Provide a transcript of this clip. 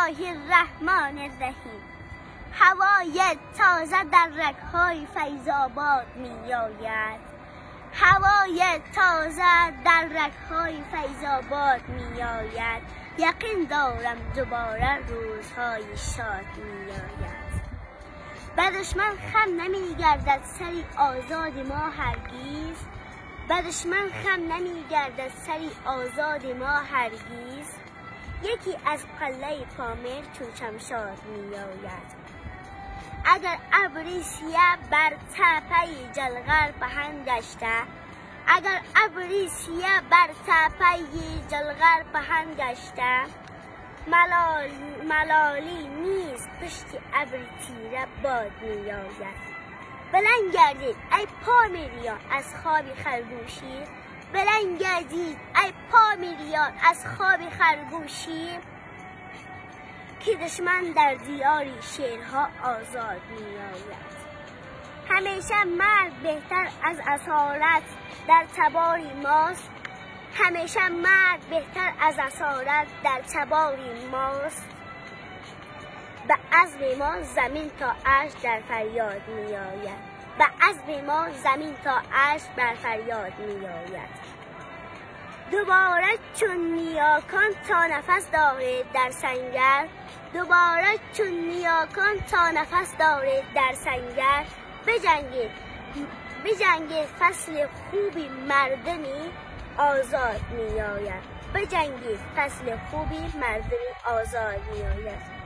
الله الرحمن الرحیم. هوای تازه در رگ‌های فیض‌آباد می‌آید. هوای تازه در رگ‌های فیض‌آباد می‌آید. یقین دارم دوباره روزهای شاد می‌آید. به دشمن خم نمی‌گردد سری آزاد ما هرگز. به دشمن خم نمی‌گردد سری آزاد ما هرگز. یکی از قلعه پامیر چون شمشاد می‌آید. اگر ابری سیاه بر تپه جلغر پهن گشته، اگر ابری سیاه بر تپه جلغر پهن گشته، ملالی نیست پشت ابری تیره باد می‌آید. بلند گردید ای پامیریان از خواب خرگوشی، بلند گردید ای پامیریان از خواب خرگوشی، که دشمن در دیاری شیرها آزاد می‌آید. همیشه مرگ بهتر از اسارت در تباری ماست. همیشه مرگ بهتر از اسارت در تباری ماست. به عزم ما زمین تا عرش در فریاد می‌آید. به عزم ما زمین تا عرش بر فریاد می‌آید. دوباره چون نیاکان تا نفس دارید در سنگر، دوباره چون نیاکان تا نفس دارید در سنگر، بجنگید فصل خوبی مردمی آزاد می‌آید. بجنگید فصل خوبی مردمی آزاد می‌آید.